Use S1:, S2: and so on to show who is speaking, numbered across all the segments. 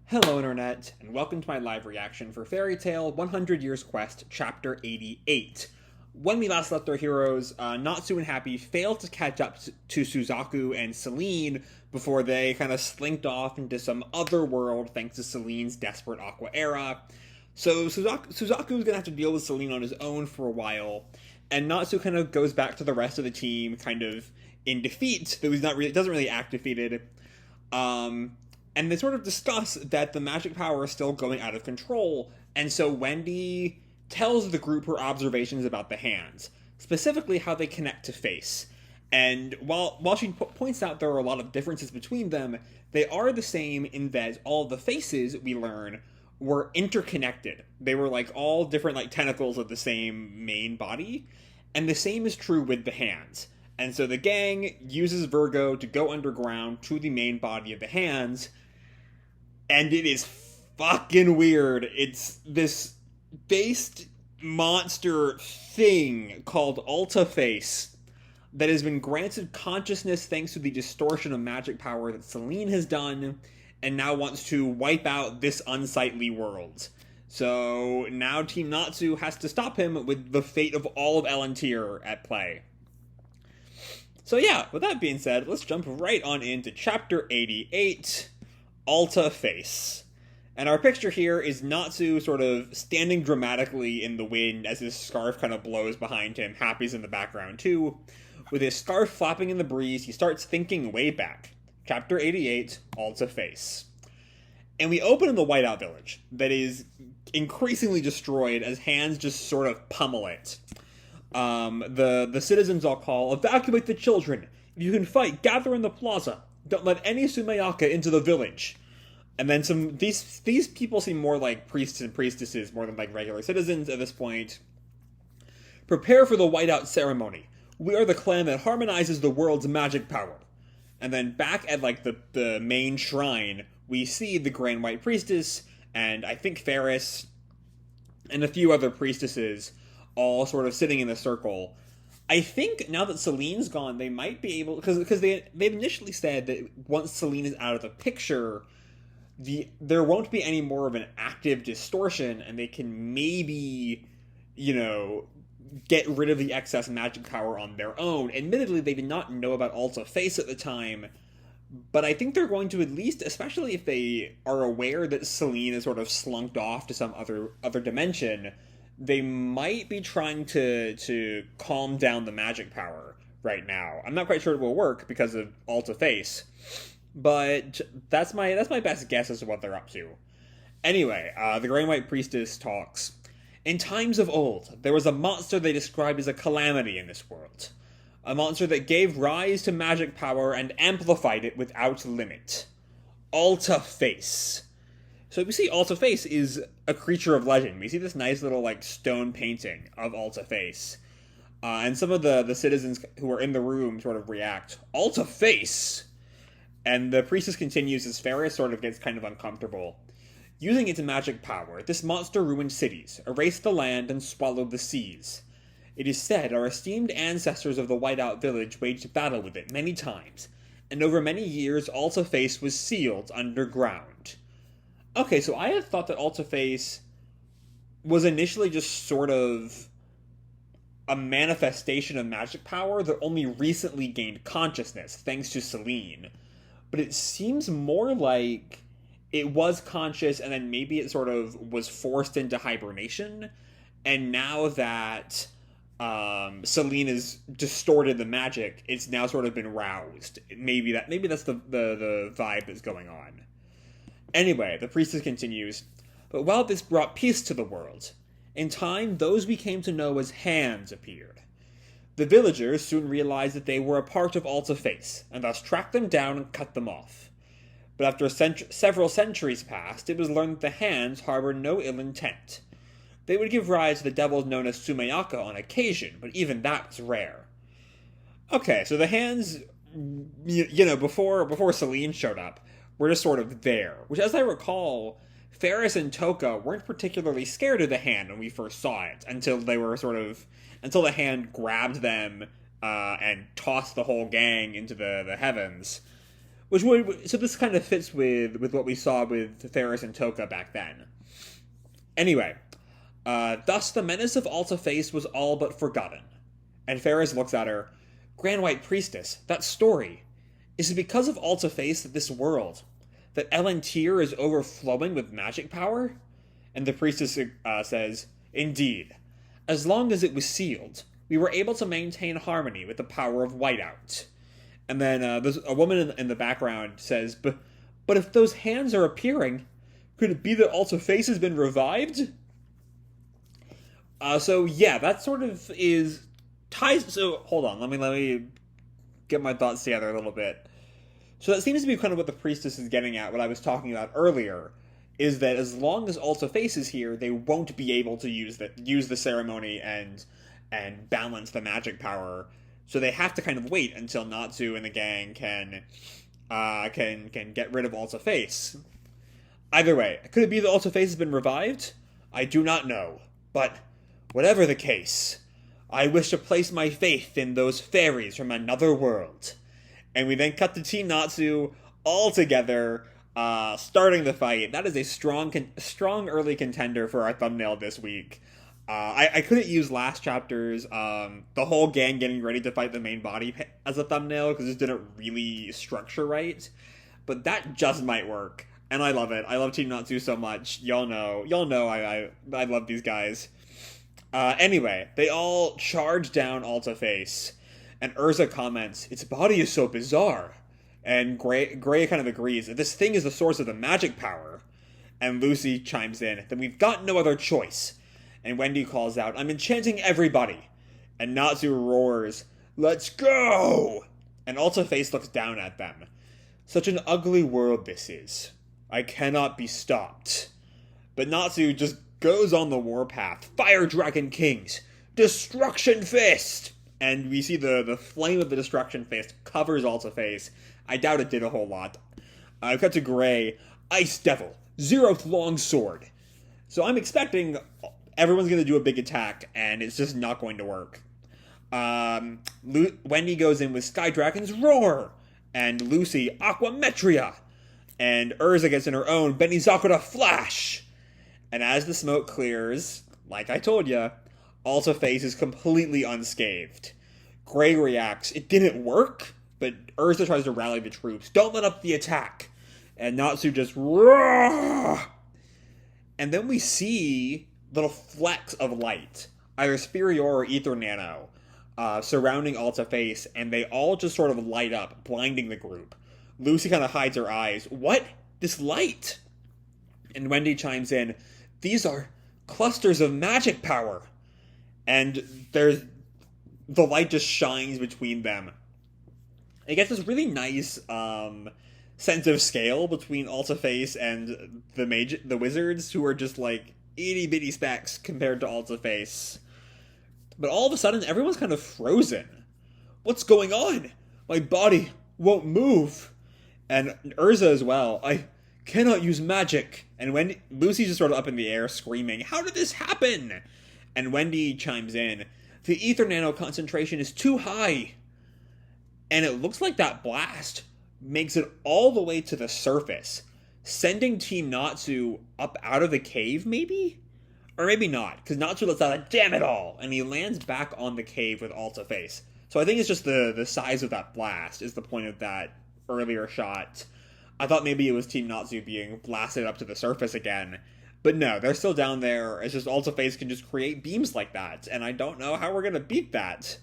S1: Hello Internet, and welcome to my live reaction for Fairy Tail 100 Years Quest, Chapter 88. When we last left our heroes, Natsu and Happy failed to catch up to Suzaku and Celine before they kind of slinked off into some other world thanks to Celine's desperate Aqua era. So Suzaku's gonna have to deal with Celine on his own for a while, and Natsu kind of goes back to the rest of the team kind of in defeat, though doesn't really act defeated. And they sort of discuss that the magic power is still going out of control, and so Wendy tells the group her observations about the hands, specifically how they connect to Face. And while she points out there are a lot of differences between them, they are the same in that all the faces, we learn, were interconnected. They were like all different like tentacles of the same main body, and the same is true with the hands. And so the gang uses Virgo to go underground to the main body of the hands, and it is fucking weird. It's this based monster thing called Alta Face that has been granted consciousness thanks to the distortion of magic power that Celine has done, and now wants to wipe out this unsightly world. So now Team Natsu has to stop him with the fate of all of Elentier at play. So yeah, with that being said, let's jump right on into Chapter 88, Alta Face. And our picture here is Natsu sort of standing dramatically in the wind as his scarf kind of blows behind him. Happy's in the background too. With his scarf flapping in the breeze, he starts thinking way back. Chapter 88, Alta Face. And we open in the Whiteout village that is increasingly destroyed as hands just sort of pummel it. The citizens all call, "Evacuate the children! If you can fight, gather in the plaza! Don't let any Sumayaka into the village!" And then these people seem more like priests and priestesses more than like regular citizens at this point. "Prepare for the Whiteout ceremony. We are the clan that harmonizes the world's magic power." And then back at like the main shrine, we see the Grand White Priestess, and I think Ferris, and a few other priestesses, all sort of sitting in a circle. I think now that Celine's gone, they might be able, because they've initially said that once Celine is out of the picture, there won't be any more of an active distortion, and they can maybe, get rid of the excess magic power on their own. Admittedly, they did not know about Alta Face at the time, but I think they're going to at least, especially if they are aware that Celine is sort of slunked off to some other dimension, they might be trying to calm down the magic power right now. I'm not quite sure it will work because of Alta Face, but that's my best guess as to what they're up to. Anyway, the Grand White Priestess talks. "In times of old, there was a monster they described as a calamity in this world. A monster that gave rise to magic power and amplified it without limit. Alta Face." So we see Alta Face is a creature of legend. We see this nice little like stone painting of Alta Face. And some of the citizens who are in the room sort of react, "Alta Face!" And the priestess continues as Ferris sort of gets kind of uncomfortable. "Using its magic power, this monster ruined cities, erased the land, and swallowed the seas. It is said our esteemed ancestors of the Whiteout village waged battle with it many times, and over many years Alta Face was sealed underground." Okay, so I had thought that Alta Face was initially just sort of a manifestation of magic power that only recently gained consciousness, thanks to Celine. But it seems more like it was conscious, and then maybe it sort of was forced into hibernation, and now that Celine has distorted the magic, it's now sort of been roused. Maybe that's the vibe that's going on. Anyway, the priestess continues, "But while this brought peace to the world, in time those we came to know as hands appeared. The villagers soon realized that they were a part of Alta Face, and thus tracked them down and cut them off. But after several centuries passed, it was learned that the hands harbored no ill intent. They would give rise to the devils known as Sumayaka on occasion, but even that was rare." Okay, so the hands, before Celine showed up, were just sort of there, which, as I recall, Ferris and Toka weren't particularly scared of the hand when we first saw it, until the hand grabbed them and tossed the whole gang into the heavens. So this kind of fits with what we saw with Ferris and Toka back then. Anyway, thus the menace of Alta Face was all but forgotten. And Ferris looks at her. Grand White Priestess, that story. Is it because of Alta Face that this world, that Elantir is overflowing with magic power? And the priestess says, Indeed. As long as it was sealed, we were able to maintain harmony with the power of Whiteout. And then there's a woman in the background says, But if those hands are appearing, could it be that Alta Face has been revived? So yeah, that sort of is ties. So hold on, let me get my thoughts together a little bit. So that seems to be kind of what the priestess is getting at. What I was talking about earlier is that as long as Alta Face is here, they won't be able to use the ceremony and balance the magic power. So they have to kind of wait until Natsu and the gang can get rid of Alta Face. Either way, could it be that Alta Face has been revived? I do not know, but whatever the case, I wish to place my faith in those fairies from another world. And we then cut to Team Natsu all together, starting the fight. That is a strong early contender for our thumbnail this week. I couldn't use last chapter's the whole gang getting ready to fight the main body as a thumbnail because it didn't really structure right. But that just might work, and I love it. I love Team Natsu so much. Y'all know I love these guys. Anyway, they all charge down Alta Face, and Urza comments, "Its body is so bizarre." And Gray kind of agrees that this thing is the source of the magic power. And Lucy chimes in, "Then we've got no other choice." And Wendy calls out, "I'm enchanting everybody." And Natsu roars, "Let's go!" And Alta Face looks down at them. "Such an ugly world this is. I cannot be stopped." But Natsu just goes on the warpath. Fire Dragon Kings! Destruction Fist! And we see the flame of the Destruction Fist covers Alta Face. I doubt it did a whole lot. Cut to Gray. Ice Devil. Zeroth Longsword. So I'm expecting everyone's going to do a big attack, and it's just not going to work. Wendy goes in with Sky Dragon's Roar, and Lucy, Aquametria, and Urza gets in her own Benizakura Flash. And as the smoke clears, like I told ya, Alta Face is completely unscathed. Gray reacts, "It didn't work?" But Urza tries to rally the troops. "Don't let up the attack." And Natsu just roar. And then we see little flecks of light, either Spirior or Ether Nano, surrounding Alta Face, and they all just sort of light up, blinding the group. Lucy kind of hides her eyes. "What? This light?" And Wendy chimes in, "These are clusters of magic power." And the light just shines between them. It gets this really nice sense of scale between Alta Face and the wizards, who are just like itty bitty specks compared to Alta Face. But all of a sudden, everyone's kind of frozen. "What's going on? My body won't move." And Urza as well. "I cannot use magic." And Lucy's just sort of up in the air screaming, "How did this happen?" And Wendy chimes in, "The Ether Nano concentration is too high." And it looks like that blast makes it all the way to the surface, sending Team Natsu up out of the cave, maybe? Or maybe not, because Natsu lets out a "damn it all," and he lands back on the cave with Alta Face. So I think it's just the size of that blast is the point of that earlier shot. I thought maybe it was Team Natsu being blasted up to the surface again. But no, they're still down there. It's just Alta Face can just create beams like that, and I don't know how we're going to beat that.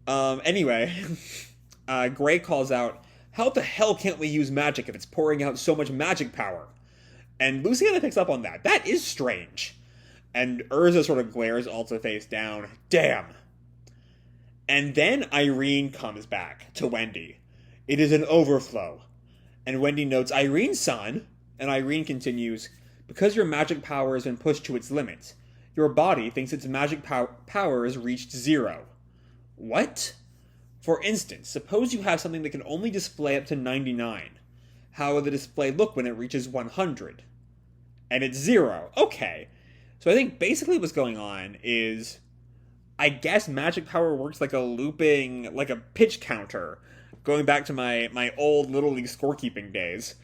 S1: Anyway, Gray calls out, "How the hell can't we use magic if it's pouring out so much magic power?" And Lucy kind of picks up on that. That is strange. And Urza sort of glares Alta Face down. "Damn." And then Irene comes back to Wendy. "It is an overflow." And Wendy notes, "Irene-san?" And Irene continues, "Because your magic power has been pushed to its limits, your body thinks its magic power has reached 0. What? For instance, suppose you have something that can only display up to 99. How will the display look when it reaches 100? And it's 0. Okay. So I think basically what's going on is, I guess magic power works like a pitch counter. going back to my old Little League scorekeeping days.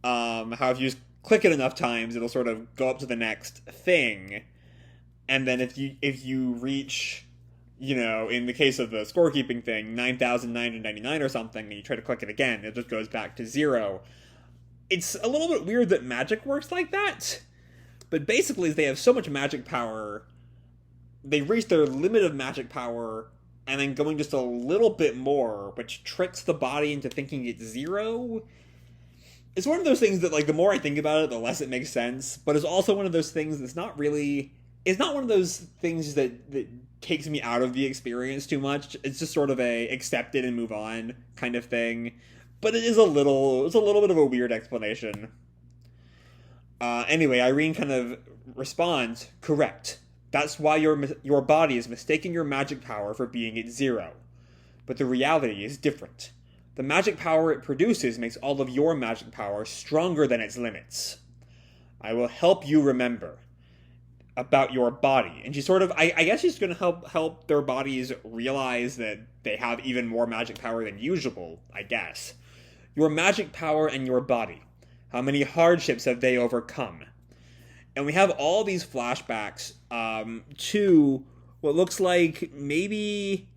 S1: How if you just click it enough times, it'll sort of go up to the next thing, and then if you reach, in the case of the scorekeeping thing, 9,999 or something, and you try to click it again, it just goes back to 0. It's a little bit weird that magic works like that, but basically they have so much magic power, they reach their limit of magic power, and then going just a little bit more, which tricks the body into thinking it's 0. It's one of those things that, like, the more I think about it, the less it makes sense, but it's also one of those things that's not really... It's not one of those things that takes me out of the experience too much. It's just sort of a accept it and move on kind of thing. But it's a little bit of a weird explanation. Anyway, Irene kind of responds, correct. That's why your body is mistaking your magic power for being at 0. But the reality is different. The magic power it produces makes all of your magic power stronger than its limits. I will help you remember about your body. And she's sort of, I guess she's going to help their bodies realize that they have even more magic power than usual, I guess. Your magic power and your body. How many hardships have they overcome? And we have all these flashbacks to what looks like maybe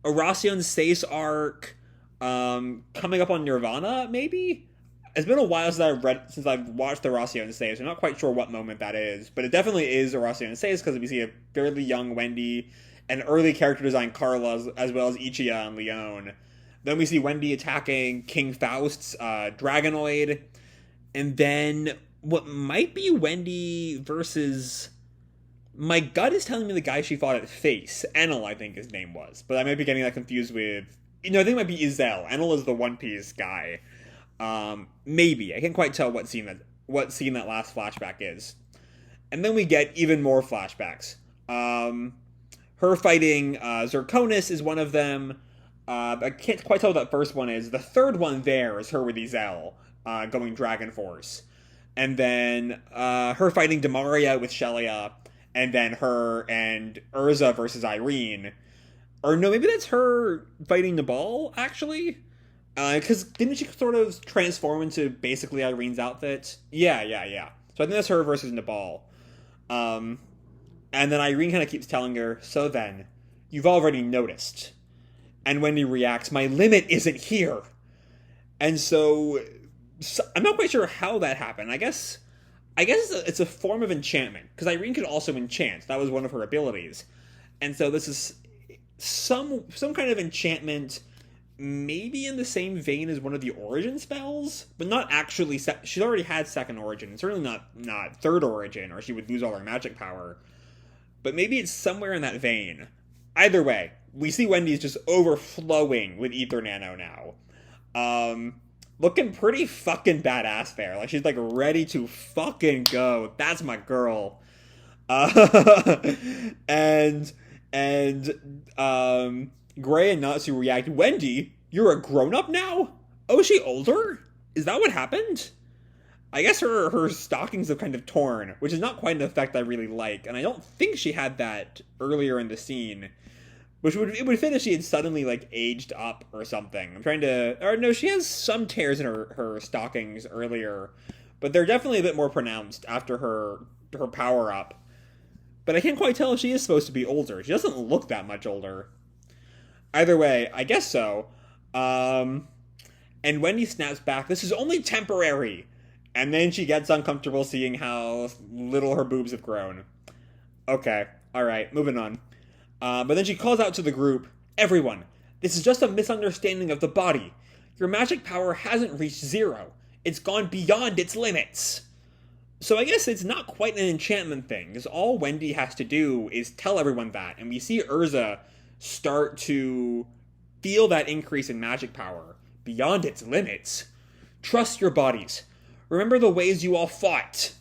S1: a Racion Seis arc coming up on Nirvana, maybe? It's been a while since I've watched the Racion Seis. I'm not quite sure what moment that is, but it definitely is a Racion Seis because we see a fairly young Wendy and early character design Carla as well as Ichiya and Leon. Then we see Wendy attacking King Faust's Dragonoid, and then what might be Wendy versus... My gut is telling me the guy she fought at Face. Enel, I think his name was. But I might be getting that confused with... I think it might be Izel. Enel is the One Piece guy. Maybe. I can't quite tell what scene that last flashback is. And then we get even more flashbacks. Her fighting Zirconis is one of them. I can't quite tell what that first one is. The third one there is her with Izel. Going Dragon Force. And then her fighting Demaria with Shelia, and then her and Urza versus Irene. Or no, maybe that's her fighting Nabal, actually? Because didn't she sort of transform into basically Irene's outfit? Yeah. So I think that's her versus Nabal. And then Irene kind of keeps telling her, so then, you've already noticed. And Wendy reacts, my limit isn't here. And so I'm not quite sure how that happened. I guess it's a form of enchantment, because Irene could also enchant. That was one of her abilities. And so this is some kind of enchantment, maybe in the same vein as one of the origin spells, but not actually. She's already had second origin, certainly not third origin, or she would lose all her magic power. But maybe it's somewhere in that vein. Either way, we see Wendy's just overflowing with Ether Nano now. Looking pretty fucking badass there. Like, she's, like, ready to fucking go. That's my girl. And Gray and Natsu react, Wendy, you're a grown-up now? Oh, is she older? Is that what happened? I guess her stockings have kind of torn, which is not quite an effect I really like, and I don't think she had that earlier in the scene. It would fit if she had suddenly, like, aged up or something. She has some tears in her stockings earlier, but they're definitely a bit more pronounced after her power-up. But I can't quite tell if she is supposed to be older. She doesn't look that much older. Either way, I guess so. And Wendy snaps back, this is only temporary! And then she gets uncomfortable seeing how little her boobs have grown. Okay, alright, moving on. But then she calls out to the group, everyone, this is just a misunderstanding of the body. Your magic power hasn't reached 0. It's gone beyond its limits. So I guess it's not quite an enchantment thing, because all Wendy has to do is tell everyone that, and we see Urza start to feel that increase in magic power beyond its limits. Trust your bodies. Remember the ways you all fought.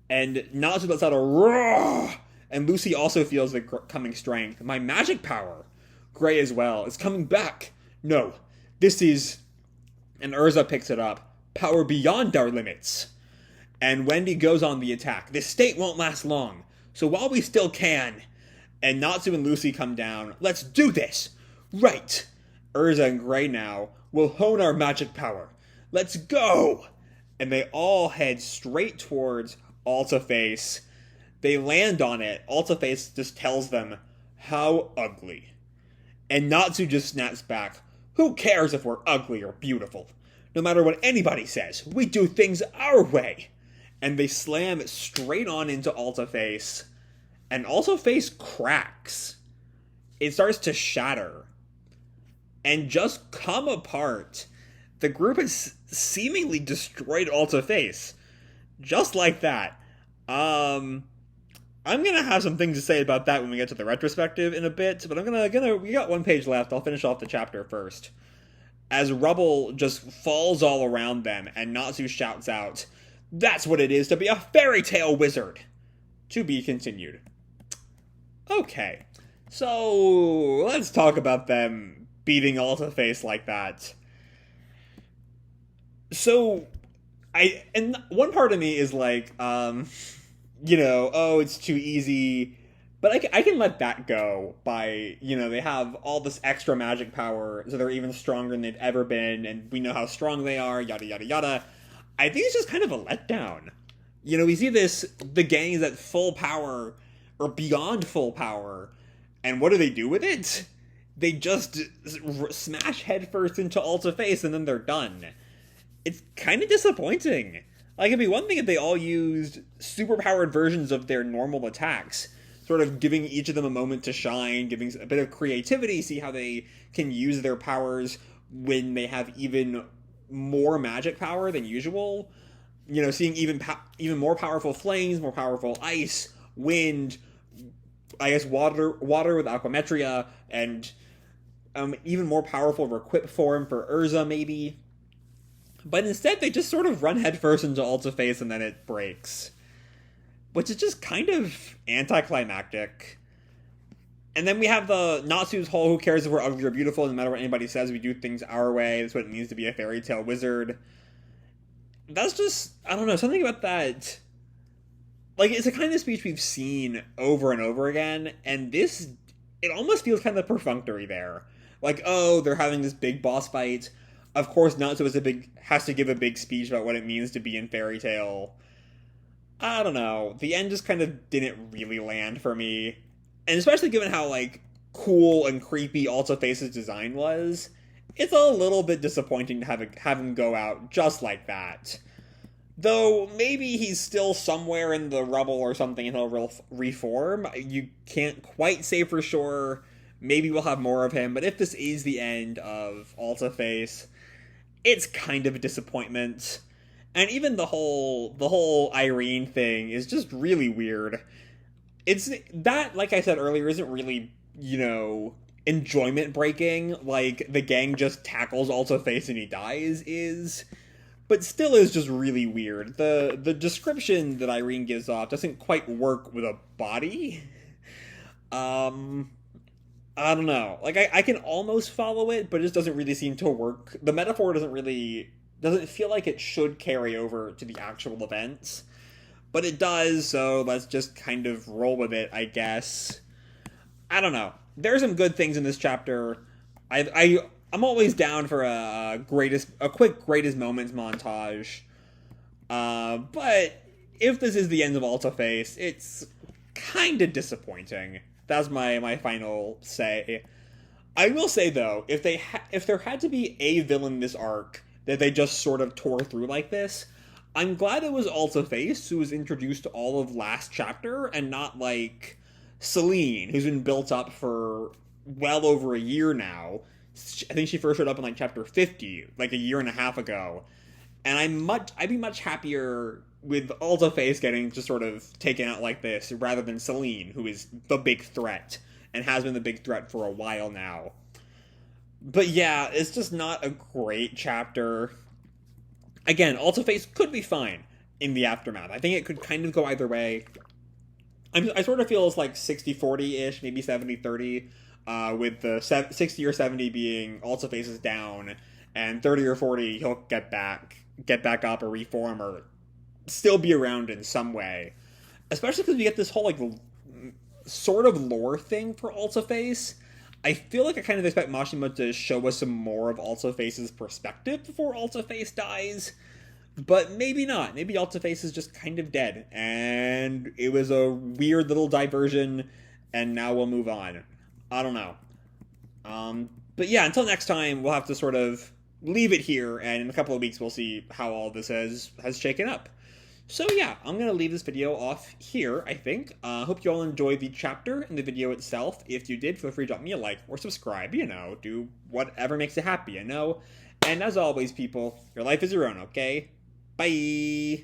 S1: And Natsu lets out a roar. And Lucy also feels the coming strength. My magic power, Gray as well, is coming back. No, this is... And Urza picks it up. Power beyond our limits. And Wendy goes on the attack. This state won't last long. So while we still can... And Natsu and Lucy come down. Let's do this! Right! Urza and Gray now We'll hone our magic power. Let's go! And they all head straight towards Alta Face. They land on it. Alta Face just tells them, how ugly. And Natsu just snaps back, who cares if we're ugly or beautiful? No matter what anybody says, we do things our way. And they slam straight on into Alta Face. And Alta Face cracks. It starts to shatter. And just come apart. The group has seemingly destroyed Alta Face. Just like that. I'm gonna have some things to say about that when we get to the retrospective in a bit, but we got one page left. I'll finish off the chapter first. As rubble just falls all around them, and Natsu shouts out, "That's what it is to be a fairy tale wizard!" To be continued. Okay, so let's talk about them beating Alta Face like that. So, and one part of me is like, it's too easy. But I can let that go by, they have all this extra magic power, so they're even stronger than they've ever been, and we know how strong they are, yada, yada, yada. I think it's just kind of a letdown. We see the gang is at full power, or beyond full power, and what do they do with it? They just smash headfirst into Alta Face, and then they're done. It's kind of disappointing. Like, it'd be one thing if they all used superpowered versions of their normal attacks, sort of giving each of them a moment to shine, giving a bit of creativity, see how they can use their powers when they have even more magic power than usual. Seeing even more powerful flames, more powerful ice, wind, I guess water with aquametria, and even more powerful requip form for Urza, maybe. But instead, they just sort of run headfirst into Alta Face and then it breaks. Which is just kind of anticlimactic. And then we have the Natsu's whole, who cares if we're ugly or beautiful, no matter what anybody says, we do things our way, that's what it means to be a fairy tale wizard. That's just, I don't know, something about that. Like, it's a kind of speech we've seen over and over again, and this, it almost feels kind of perfunctory there. Like, oh, they're having this big boss fight. Of course, Natsu has to give a big speech about what it means to be in fairy tale. I don't know. The end just kind of didn't really land for me. And especially given how, cool and creepy Alta Face's design was, it's a little bit disappointing to have him go out just like that. Though, maybe he's still somewhere in the rubble or something and he'll reform. You can't quite say for sure. Maybe we'll have more of him. But if this is the end of Alta Face, it's kind of a disappointment. And even the whole Irene thing is just really weird. It's that, like I said earlier, isn't really, enjoyment breaking. Like, the gang just tackles Alta Face and he dies is, but still is just really weird. The description that Irene gives off doesn't quite work with a body. I don't know. Like, I can almost follow it, but it just doesn't really seem to work. The metaphor doesn't feel like it should carry over to the actual events. But it does, so let's just kind of roll with it, I guess. I don't know. There's some good things in this chapter. I'm always down for a quick greatest moments montage. But if this is the end of Alta Face, it's kind of disappointing. That's my final say. I will say, though, if there had to be a villain in this arc that they just sort of tore through like this, I'm glad it was Alta Face who was introduced to all of last chapter, and not, Celine, who's been built up for well over a year now. I think she first showed up in, chapter 50, a year and a half ago. And I'd be much happier with Alta Face getting just sort of taken out like this, rather than Celine, who is the big threat, and has been the big threat for a while now. But yeah, it's just not a great chapter. Again, Alta Face could be fine in the aftermath. I think it could kind of go either way. I sort of feel it's 60-40-ish, maybe 70-30, with the 60 or 70 being Alta Face is down, and 30 or 40 he'll get back up or reform or still be around in some way. Especially because we get this whole, sort of lore thing for Alta Face. I feel like I kind of expect Mashima to show us some more of Alta Face's perspective before Alta Face dies. But maybe not. Maybe Alta Face is just kind of dead. And it was a weird little diversion, and now we'll move on. I don't know. But yeah, until next time, we'll have to sort of leave it here, and in a couple of weeks we'll see how all this has shaken up. So yeah, I'm going to leave this video off here, I think. Hope you all enjoyed the chapter and the video itself. If you did, feel free to drop me a like or subscribe, you know, do whatever makes you happy, you know. And as always, people, your life is your own, okay? Bye!